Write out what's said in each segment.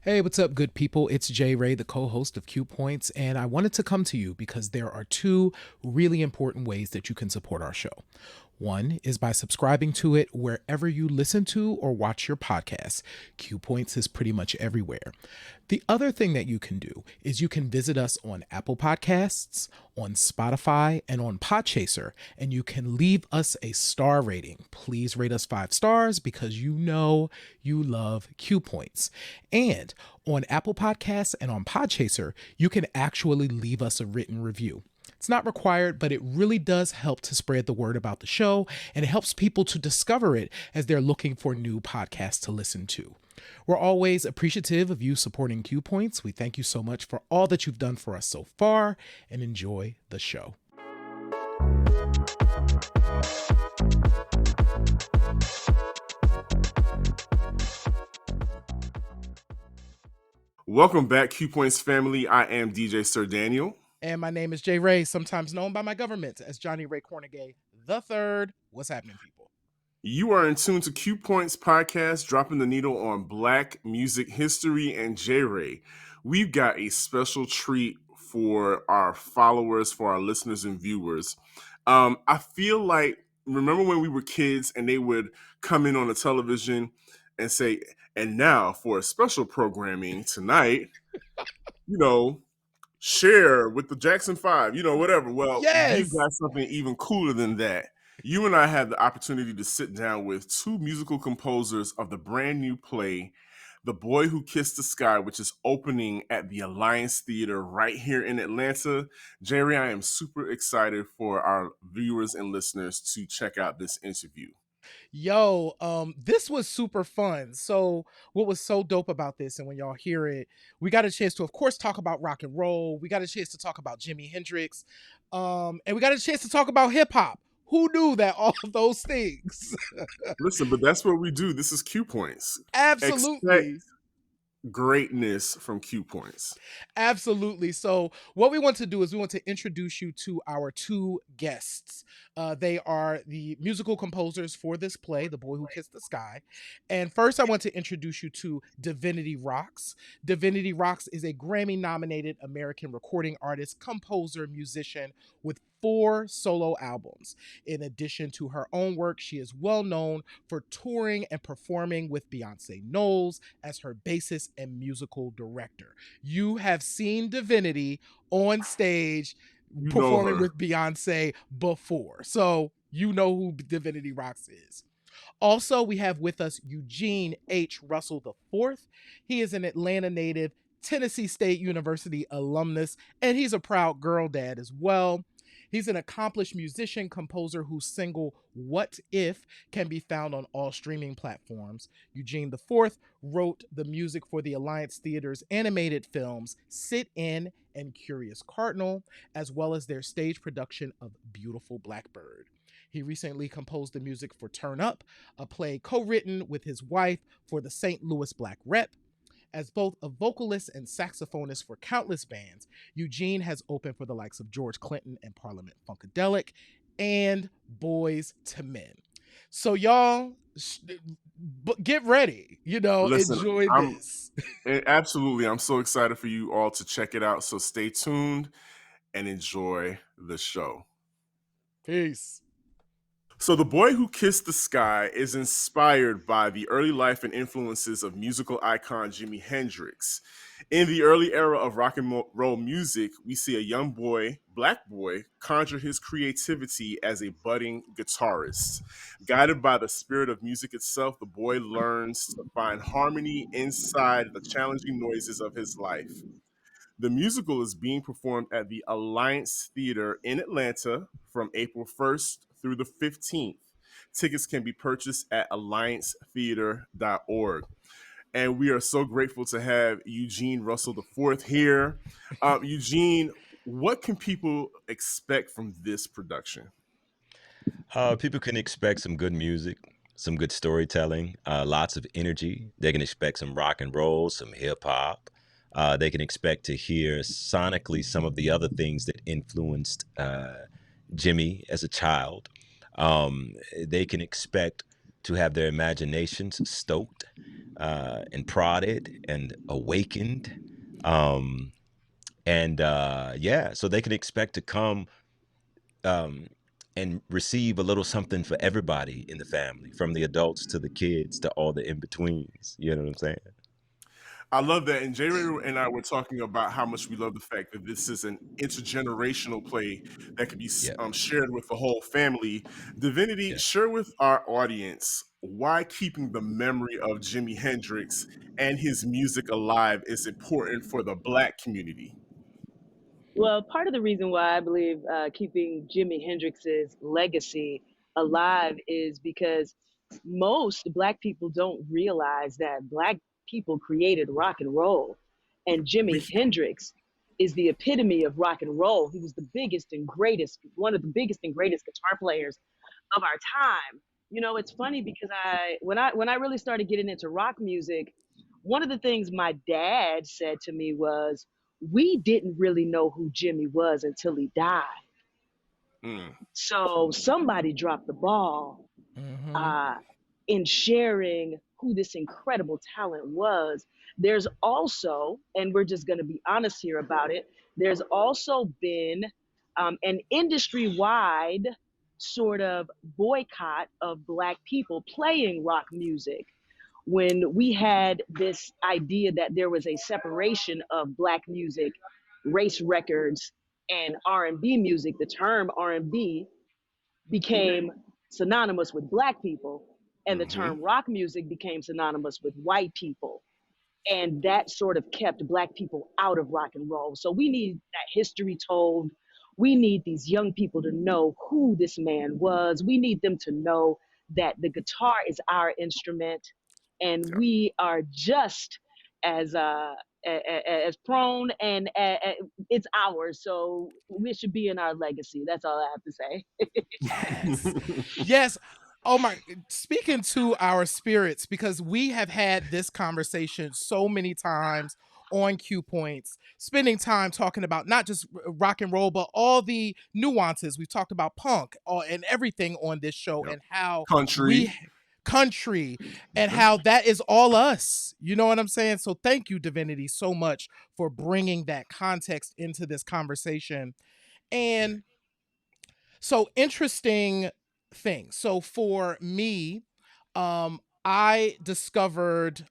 Hey, what's up, good people? It's Jay Ray, the co host of Q Points, and I wanted to come to you because there are two really important ways that you can support our show. One is by subscribing to it wherever you listen to or watch your podcasts. Q Points is pretty much everywhere. The other thing that you can do is you can visit us on Apple Podcasts, on Spotify, and on Podchaser, and you can leave us a star rating. Please rate us 5 stars because you know you love Q Points. And on Apple Podcasts and on Podchaser, you can actually leave us a written review. It's not required, but it really does help to spread the word about the show, and it helps people to discover it as they're looking for new podcasts to listen to. We're always appreciative of you supporting Q Points. We thank you so much for all that you've done for us so far, and enjoy the show. Welcome back, Q Points family. I am DJ Sir Daniel. And my name is Jay Ray, sometimes known by my government as Johnny Ray Cornegay the Third. What's happening, people? You are in tune to Q Points podcast, dropping the needle on Black music history. And Jay Ray, we've got a special treat for our followers, for our listeners and viewers. I feel like, remember when we were kids and they would come in on the television and say, and now for a special programming tonight, you know, share with the Jackson 5, whatever. Well, we've Yes. got something even cooler than that. You and I had the opportunity to sit down with two musical composers of the brand new play, The Boy Who Kissed the Sky, which is opening at the Alliance Theater right here in Atlanta. Jerry, I am super excited for our viewers and listeners to check out this interview. Yo, this was super fun. So what was so dope about this, and when y'all hear it, we got a chance to, of course, talk about rock and roll. We got a chance to talk about Jimi Hendrix, and we got a chance to talk about hip hop. Who knew that all of those things? Listen, but that's what we do. This is Q Points. Expect Absolutely. greatness from Q Points. Absolutely. So, what we want to do is we want to introduce you to our two guests. They are the musical composers for this play, The Boy Who Kissed the Sky. And first, I want to introduce you to Divinity Roxx. Divinity Roxx is a Grammy nominated American recording artist, composer, musician with 4 solo albums. In addition to her own work, she is well known for touring and performing with Beyonce Knowles as her bassist and musical director. You have seen Divinity on stage You know performing her. with Beyonce before. So you know who Divinity Roxx is. Also, we have with us Eugene H. Russell IV. He is an Atlanta native, Tennessee State University alumnus, and he's a proud girl dad as well. He's an accomplished musician composer whose single What If can be found on all streaming platforms. Eugene IV wrote the music for the Alliance Theater's animated films Sit In and Curious Cardinal, as well as their stage production of Beautiful Blackbird. He recently composed the music for Turn Up, a play co written with his wife for the St. Louis Black Rep. As both a vocalist and saxophonist for countless bands, Eugene has opened for the likes of George Clinton and Parliament Funkadelic and Boys to Men. So, y'all, get ready, Listen, enjoy I'm this. absolutely. I'm so excited for you all to check it out. So stay tuned and enjoy the show. Peace. So, The Boy Who Kissed the Sky is inspired by the early life and influences of musical icon Jimi Hendrix. In the early era of rock and roll music, we see a young boy, black boy, conjure his creativity as a budding guitarist. Guided by the spirit of music itself, the boy learns to find harmony inside the challenging noises of his life. The musical is being performed at the Alliance Theater in Atlanta from April 1st through the 15th. Tickets can be purchased at alliancetheater.org. And we are so grateful to have Eugene Russell IV here. Eugene, what can people expect from this production? People can expect some good music, some good storytelling, lots of energy. They can expect some rock and roll, some hip hop. They can expect to hear sonically some of the other things that influenced Jimmy as a child. They can expect to have their imaginations stoked and prodded and awakened. Um, and yeah, so they can expect to come um, and receive a little something for everybody in the family, from the adults to the kids to all the in betweens. You know what I'm saying? I love that. And Jay Ray and I were talking about how much we love the fact that this is an intergenerational play that could be Yeah, shared with the whole family. Divinity, yeah. share with our audience why keeping the memory of Jimi Hendrix and his music alive is important for the Black community. Well, part of the reason why I believe keeping Jimi Hendrix's legacy alive is because most Black people don't realize that Black people created rock and roll. And We Jimi Hendrix is the epitome of rock and roll. He was the biggest and greatest, one of the biggest and greatest guitar players of our time. You know, it's funny because when I really started getting into rock music, one of the things my dad said to me was, "We didn't really know who Jimmy was until he died. Mm, So somebody dropped the ball mm-hmm. uh, in sharing who this incredible talent was." There's also, and we're just going to be honest here about it, there's also been an industry wide sort of boycott of Black people playing rock music. When we had this idea that there was a separation of Black music, race records, and R&B music, the term R&B became synonymous with Black people, and the hmm term rock music became synonymous with white people. And that sort of kept Black people out of rock and roll. So we need that history told. We need these young people to know who this man was. We need them to know that the guitar is our instrument, and Yeah. we are just as as prone, and it's ours. So we should be in our legacy. That's all I have to say. Yes. Yes. Oh my, speaking to our spirits, because we have had this conversation so many times on Q Points, spending time talking about not just rock and roll, but all the nuances. We've talked about punk and everything on this show, Yep. and how Country. we country and how that is all us. You know what I'm saying? So thank you, Divinity, so much for bringing that context into this conversation. And so interesting thing. So for me, I discovered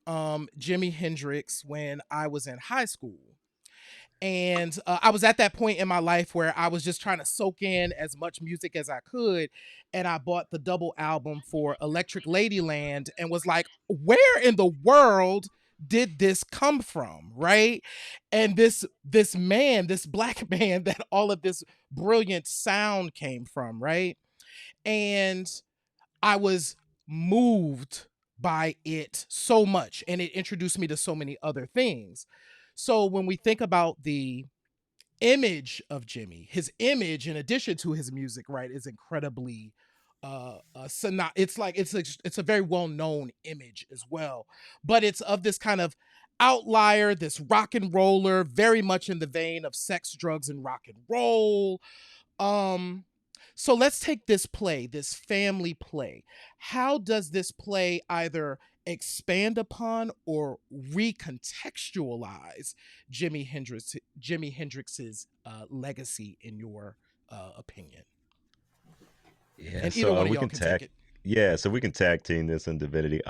Jimi Hendrix when I was in high school. And I was at that point in my life where I was just trying to soak in as much music as I could. And I bought the double album for Electric Ladyland and was like, where in the world did this come from? Right. And this man, this black man that all of this brilliant sound came from, right? And I was moved by it so much, and it introduced me to so many other things. So when we think about the image of Jimmy, his image in addition to his music, right, is incredibly it's like it's a very well-known image as well, but it's of this kind of outlier, this rock and roller, very much in the vein of sex, drugs, and rock and roll. um so let's take this play, this family play. How does this play either expand upon or recontextualize Jimi Hendrix's legacy in your opinion? Yeah, And either so one of we y'all can can take tag. it. Yeah, so we can tag team this in Divinity.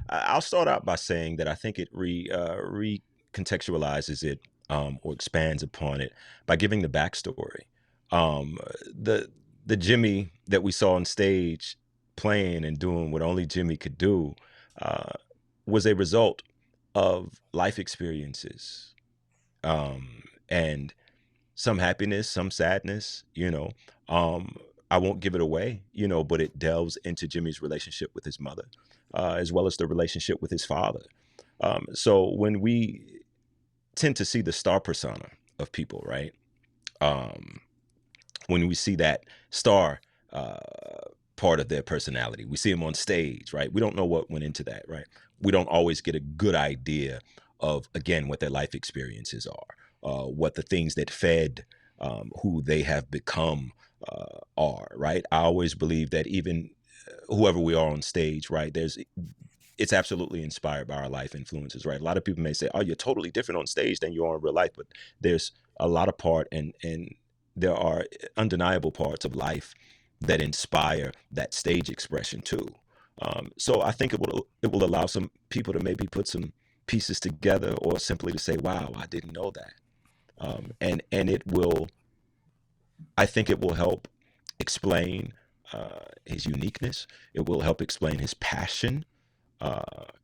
I'll start out by saying that I think it recontextualizes it, or expands upon it by giving the backstory. Um, the the Jimmy that we saw on stage playing and doing what only Jimmy could do uh, was a result of life experiences, and some happiness, some sadness, Um, I won't give it away, but it delves into Jimmy's relationship with his mother, as well as the relationship with his father. So when we tend to see the star persona of people, right? Um, when we see that star uh, part of their personality, we see them on stage, right? We don't know what went into that, right? We don't always get a good idea of, again, what their life experiences are, what the things that fed who they have become are, right? I always believe that even whoever we are on stage, right? It's absolutely inspired by our life influences, right? A lot of people may say, "Oh, you're totally different on stage than you are in real life," but there's a lot of part, and there are undeniable parts of life that inspire that stage expression too. So I think it will allow some people to maybe put some pieces together, or simply to say, "Wow, I didn't know that," and it will. I think it will help explain his uniqueness. It will help explain his passion.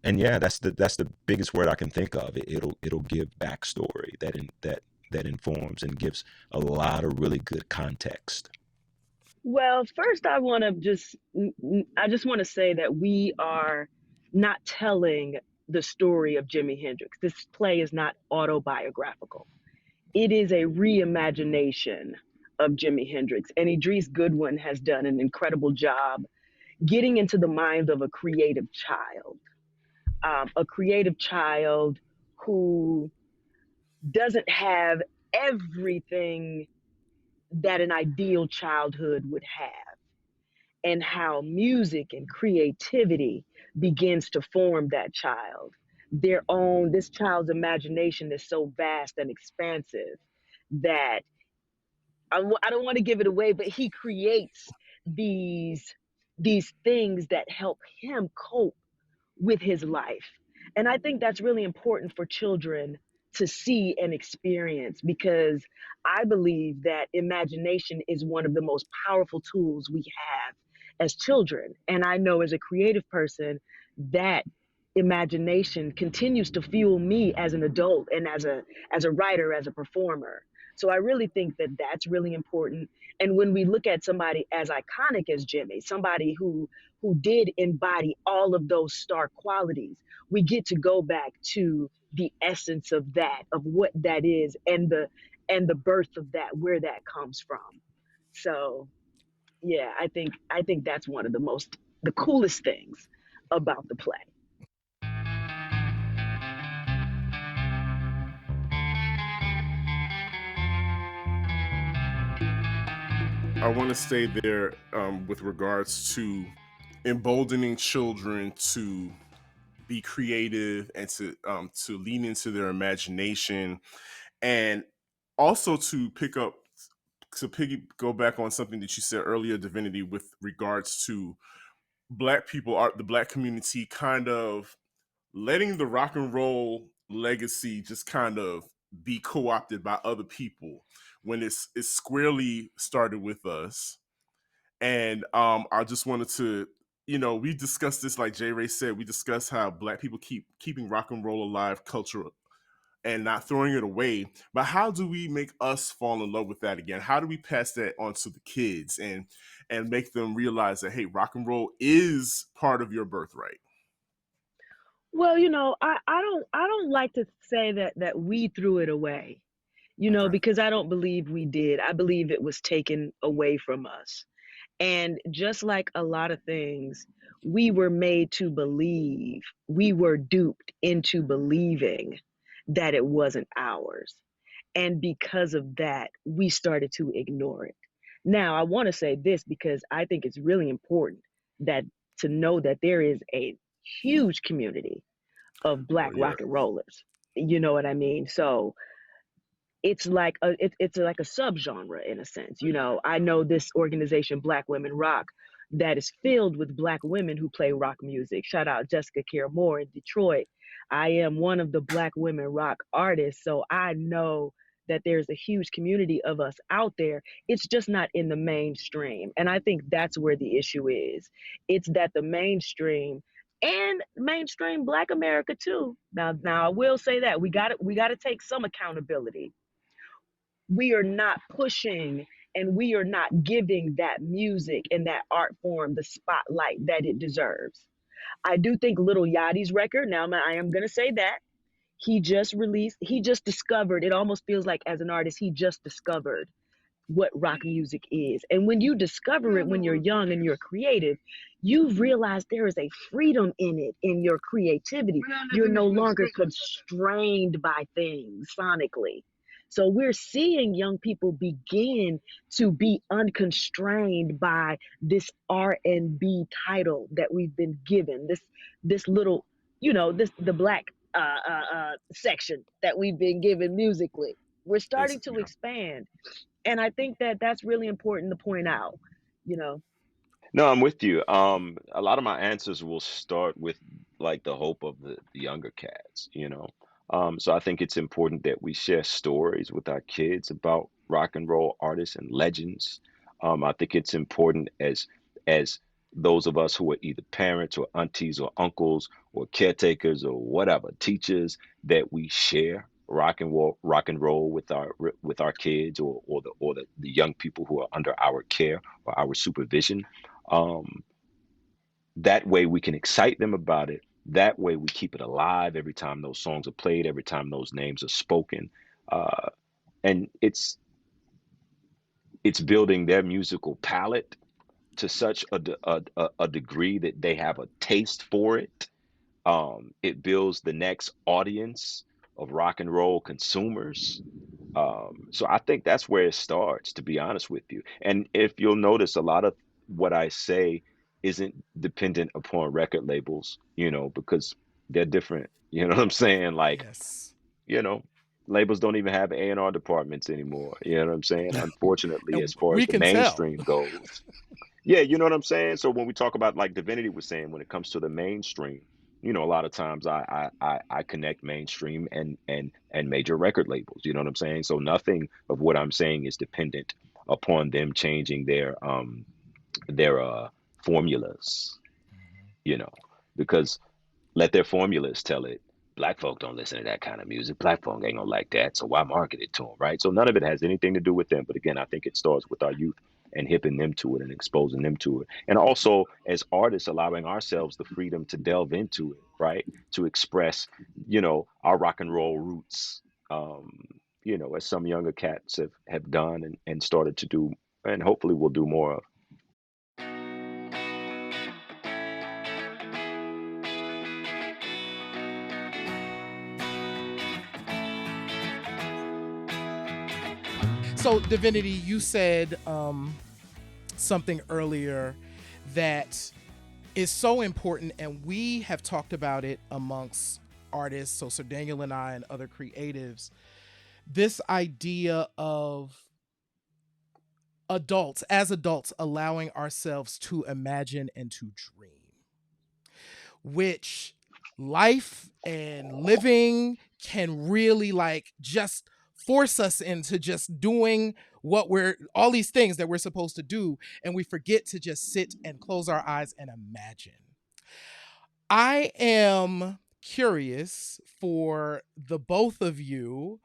And yeah, that's the biggest word I can think of. It'll give backstory that informs and gives a lot of really good context. Well, first I just want to say that we are not telling the story of Jimi Hendrix. This play is not autobiographical. It is a reimagination of Jimi Hendrix, and Idris Goodwin has done an incredible job getting into the mind of a creative child who doesn't have everything that an ideal childhood would have, and how music and creativity begins to form that child. This child's imagination is so vast and expansive that I don't want to give it away, but he creates these these things that help him cope with his life. And I think that's really important for children to see and experience, because I believe that imagination is one of the most powerful tools we have as children. And I know as a creative person that imagination continues to fuel me as an adult and as a writer, as a performer. So I really think that that's really important. And when we look at somebody as iconic as Jimmy, somebody who did embody all of those star qualities, we get to go back to the essence of that, of what that is, and the birth of that, where that comes from. So yeah, I think that's one of the coolest things about the play. I want to stay there with regards to emboldening children to be creative and to lean into their imagination, and also to pick up to piggy go back on something that you said earlier, Divinity, with regards to Black people, the Black community, kind of letting the rock and roll legacy just kind of be co-opted by other people when it's squarely started with us. And I just wanted to, we discussed this, like J Ray said, we discussed how Black people keeping rock and roll alive culture and not throwing it away. But how do we make us fall in love with that again? How do we pass that on to the kids and make them realize that, hey, rock and roll is part of your birthright? Well, I don't like to say that we threw it away, Okay. because I don't believe we did. I believe it was taken away from us. And just like a lot of things, we were made to believe, we were duped into believing that it wasn't ours. And because of that, we started to ignore it. Now, I want to say this because I think it's really important that to know that there is a huge community of Oh Black yeah. rock and rollers. You know what I mean? So it's like a subgenre in a sense. I know this organization, Black Women Rock, that is filled with Black women who play rock music. Shout out Jessica Care Moore in Detroit. I am one of the Black women rock artists, so I know that there's a huge community of us out there. It's just not in the mainstream, and I think that's where the issue is. It's that the mainstream and mainstream Black America too. Now I will say that we got to take some accountability. We are not pushing and we are not giving that music and that art form the spotlight that it deserves. I do think Little Yachty's record, now I am going to say that, he just discovered, it almost feels like as an artist, he just discovered what rock music is. And when you discover it when you're young and you're creative, you realize there is a freedom in it, in your creativity. You're no longer constrained by things sonically. So we're seeing young people begin to be unconstrained by this R&B title that we've been given, this little, this the black section that we've been given musically. We're starting to Yeah. expand, and I think that that's really important to point out. You know, No, I'm with you. A lot of my answers will start with like the hope of the younger cats, you know. So I think it's important that we share stories with our kids about rock and roll artists and legends. I think it's important as those of us who are either parents or aunties or uncles or caretakers or whatever, teachers, that we share rock and roll with our kids or the young people who are under our care or our supervision. um, that way we can excite them about it. That way we keep it alive every time those songs are played, every time those names are spoken. Uh, and it's building their musical palette to such a degree that they have a taste for it. It builds the next audience of rock and roll consumers. So I think that's where it starts, to be honest with you. And if you'll notice, a lot of what I say isn't dependent upon record labels, because they're different. You know what I'm saying? Like, Yes. you know, labels don't even have A&R departments anymore. You know what I'm saying? Unfortunately, And as far as we the can tell. mainstream goes. Yeah, you know what I'm saying? So when we talk about, like Divinity was saying, when it comes to the mainstream, a lot of times I connect mainstream and major record labels. You know what I'm saying? So nothing of what I'm saying is dependent upon them changing their formulas, you know, because let their formulas tell it. Black folk don't listen to that kind of music. Black folk ain't gonna like that. So why market it to them, right? So none of it has anything to do with them. But again, I think it starts with our youth and hipping them to it and exposing them to it. And also as artists, allowing ourselves the freedom to delve into it, right? To express, our rock and roll roots. As some younger cats have done and started to do, and hopefully will do more of. So, Divinity, you said something earlier that is so important, and we have talked about it amongst artists, so Sir Daniel and I and other creatives. This idea of adults allowing ourselves to imagine and to dream, which life and living can really like just force us into just doing what we're all these things that we're supposed to do, and we forget to just sit and close our eyes and imagine. I am curious for the both of you,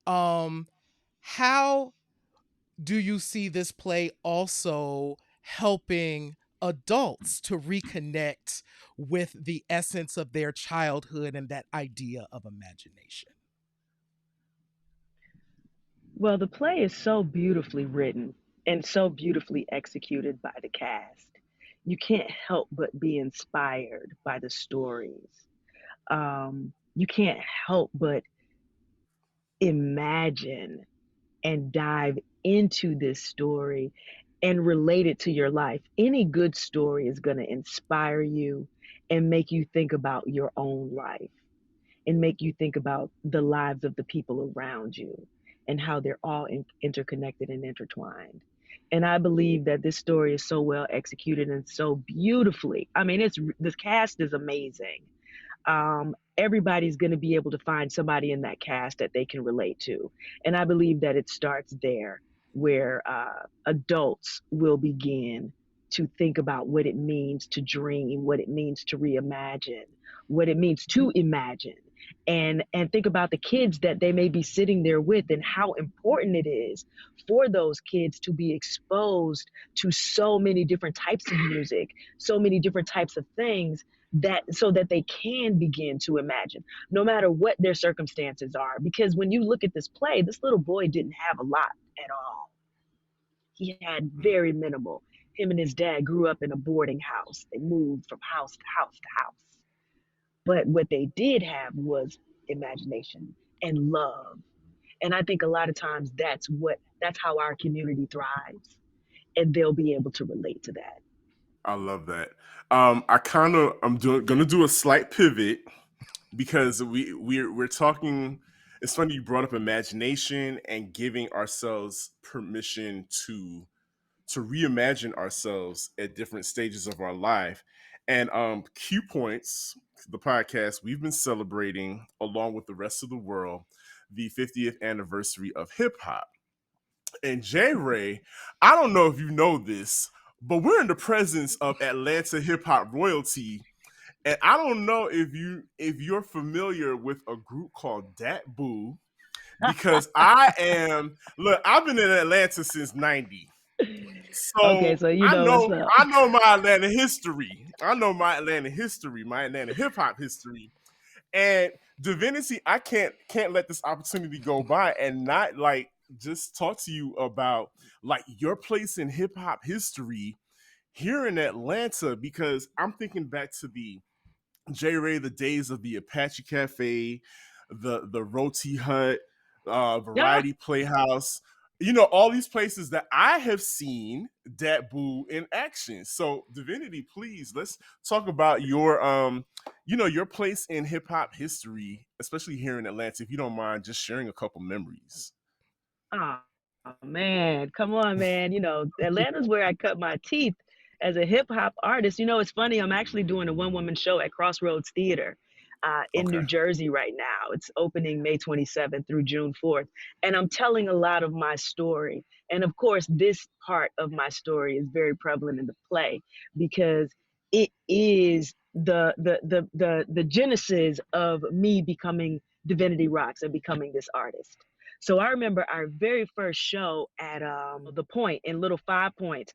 um how do you see this play also helping adults to reconnect with the essence of their childhood and that idea of imagination? well, the play is so beautifully written and so beautifully executed by the cast. You can't help but be inspired by the stories. You can't help but imagine and dive into this story and relate it to your life. Any good story is going to inspire you and make you think about your own life and make you think about the lives of the people around you and how they're all interconnected and intertwined. And I believe that this story is so well executed and so beautifully. I mean, it's this cast is amazing. Everybody's going to be able to find somebody in that cast that they can relate to. And I believe that it starts there, where adults will begin to think about what it means to dream, what it means to reimagine, what it means to imagine. And think about the kids that they may be sitting there with and how important it is for those kids to be exposed to so many different types of music, so many different types of things, that so that they can begin to imagine no matter what their circumstances are. Because when you look at this play, this little boy didn't have a lot at all. He had Mm. very minimal. Him and his dad grew up in a boarding house. They moved from house to house to house, but what they did have was imagination and love And I think a lot of times that's how our community thrives, and they'll be able to relate to that. I love that. Gonna do a slight pivot because we're talking. It's funny you brought up imagination and giving ourselves permission to reimagine ourselves at different stages of our life. And Q Points, the podcast, we've been celebrating along with the rest of the world the 50th anniversary of hip hop. And J Ray, I don't know if you know this, but we're in the presence of Atlanta hip hop royalty. And I don't know if you're familiar with a group called DatBu, because I've been in Atlanta since 90. Okay, So so you know what's up. I know my Atlanta history. I know my Atlanta history, my Atlanta hip hop history. And Divinity, I can't let this opportunity go by and not like just talk to you about like your place in hip hop history here in Atlanta, because I'm thinking back to the J Ray, the days of the Apache Cafe, the Roti Hut, Yeah. Variety Playhouse, you know, all these places that I have seen DatBu in action. So Divinity, please, let's talk about your place in hip hop history, especially here in Atlanta, if you don't mind just sharing a couple memories. Oh, man, come on, man. Atlanta's where I cut my teeth as a hip hop artist. It's funny. I'm actually doing a one-woman show at Crossroads Theater in Okay. New Jersey right now. It's opening May 27th through June 4th. And I'm telling a lot of my story. And of course, this part of my story is very prevalent in the play because it is the genesis of me becoming Divinity Roxx and becoming this artist. So I remember our very first show at the Point in Little Five Points.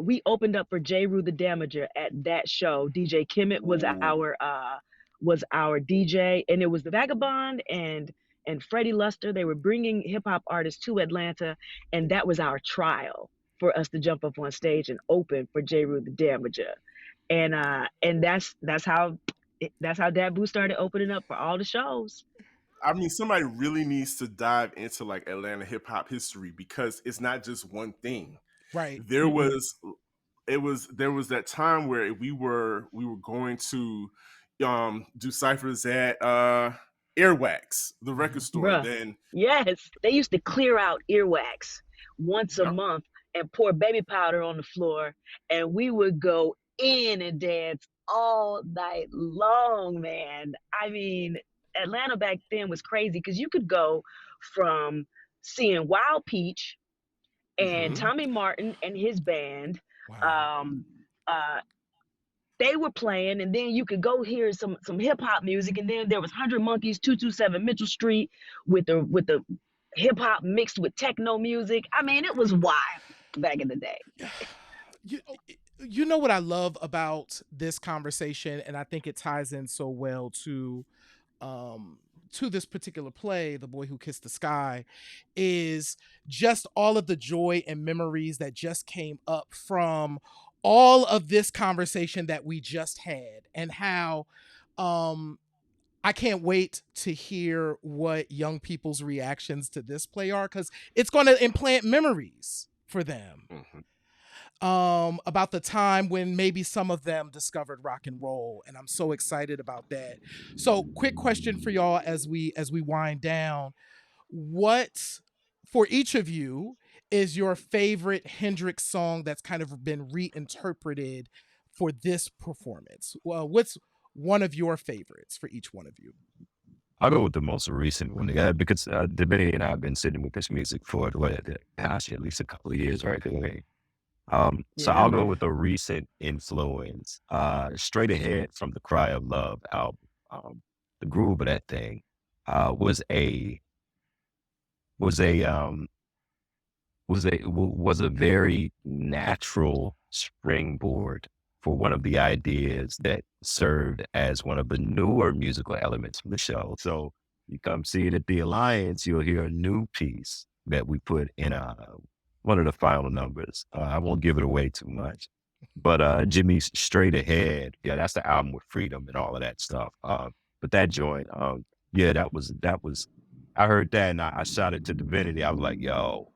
We opened up for J. Rue the Damager at that show. DJ Kimmett Ooh. was our DJ, and it was the Vagabond and Freddie Luster. They were bringing hip hop artists to Atlanta, and that was our trial for us to jump up on stage and open for J. Rue the Damager. And that's how DatBu started opening up for all the shows. I mean, somebody really needs to dive into like Atlanta hip hop history, because it's not just one thing. Right. There Mm-mm. was there was that time where we were going to do ciphers at Airwax, the record store. Bruh. Then Yes. They used to clear out earwax once a yep, month and pour baby powder on the floor. And we would go in and dance all night long, man. I mean, Atlanta back then was crazy because you could go from seeing Wild Peach and mm-hmm. Tommy Martin and his band. Wow. Um, uh, they were playing, and then you could go hear some hip hop music, and then there was 100 Monkeys, 227 Mitchell Street with the hip hop mixed with techno music. I mean, it was wild back in the day. You, you know what I love about this conversation, and I think it ties in so well um to this particular play, The Boy Who Kissed the Sky, is just all of the joy and memories that just came up from all of this conversation that we just had, and how um I can't wait to hear what young people's reactions to this play are, because it's going to implant memories for them Mm-hmm. about the time when maybe some of them discovered rock and roll, and I'm so excited about that. So quick question for y'all as we wind down: what, for each of you, is your favorite Hendrix song that's kind of been reinterpreted for this performance? Well, what's one of your favorites for each one of you? I'll go with the most recent one, because Divinity and I have been sitting with this music for gosh, at least a couple of years, right? So Yeah, I'll go man. with a recent influence, Straight Ahead from the Cry of Love album. The groove of that thing was a was a was a very natural springboard for one of the ideas that served as one of the newer musical elements of the show. So you come see it at the Alliance, you'll hear a new piece that we put in one of the final numbers. I won't give it away too much, but Jimmy's Straight Ahead, yeah, that's the album with Freedom and all of that stuff. But that joint, yeah, that was I heard that and I shouted to Divinity. I was like, yo,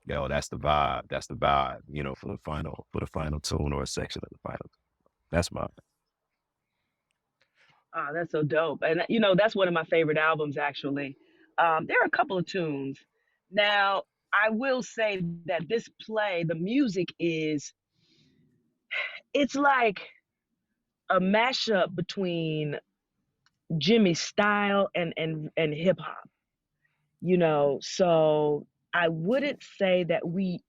that's the vibe. That's the vibe, for the final tune or a section of the final. That's my Oh, that's so dope. And that's one of my favorite albums actually. There are a couple of tunes. Now, I will say that this play, the music it's like a mashup between Jimmy's style and hip hop. So I wouldn't say that we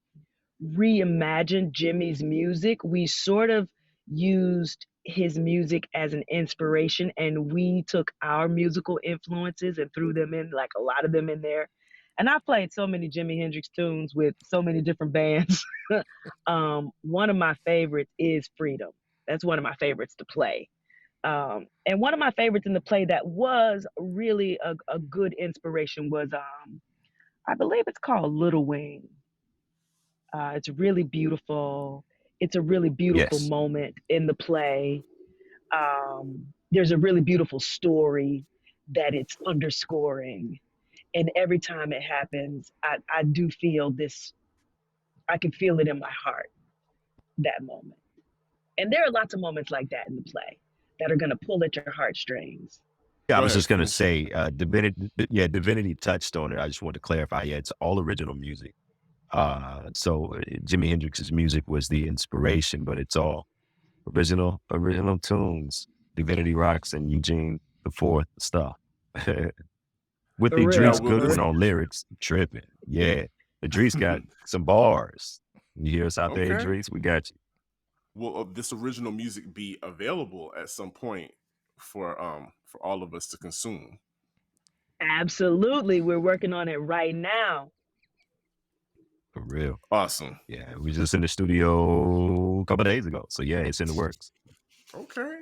reimagined Jimmy's music. We sort of used his music as an inspiration, and we took our musical influences and threw them in, like a lot of them in there. And I've played so many Jimi Hendrix tunes with so many different bands. One of my favorites is Freedom. That's one of my favorites to play. And one of my favorites in the play that was really a good inspiration was, I believe it's called Little Wing. It's really beautiful. It's a really beautiful yes. moment in the play. There's a really beautiful story that it's underscoring. And every time it happens, I do feel this, I can feel it in my heart, that moment. And there are lots of moments like that in the play that are going to pull at your heartstrings. Yeah, I Go was ahead, just gonna finish. say, Divinity touched on it. I just wanted to clarify. Yeah, it's all original music. So Jimi Hendrix's music was the inspiration, but it's all original tunes. Divinity Roxx and Eugene the Fourth stuff. With For Now, Idris real. will For this? cooking real. on lyrics, tripping. Yeah, Idris got some bars. You hear us out there, Okay. Idris? We got you. Will this original music be available at some point for all of us to consume? Absolutely. We're working on it right now. For real. Awesome. Yeah, we just in the studio a couple of days ago. So yeah, it's in the works. Okay.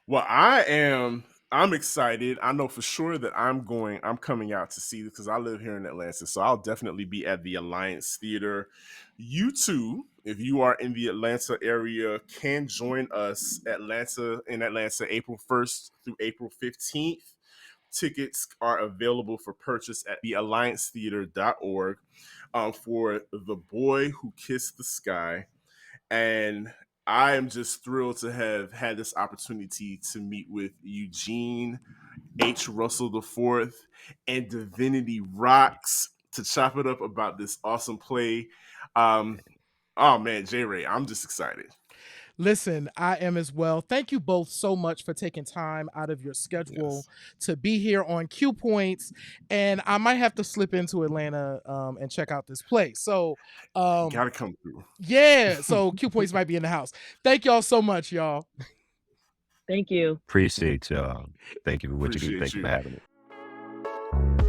Well, I'm excited. I know for sure that I'm coming out to see this because I live here in Atlanta. So I'll definitely be at the Alliance Theater. You too, if you are in the Atlanta area, can join us in Atlanta, April 1st through April 15th. Tickets are available for purchase at thealliancetheater.org for The Boy Who Kissed the Sky. And I am just thrilled to have had this opportunity to meet with Eugene H. Russell IV and Divinity Roxx to chop it up about this awesome play. Oh man, J Ray, I'm just excited. Listen, I am as well. Thank you both so much for taking time out of your schedule Yes. to be here on Q Points. And I might have to slip into Atlanta and check out this place. So, You gotta come through. yeah, so Q Points might be in the house. Thank y'all so much, y'all. Thank you. Appreciate y'all. Thank you for what you do. Appreciate Thank you you. for having me.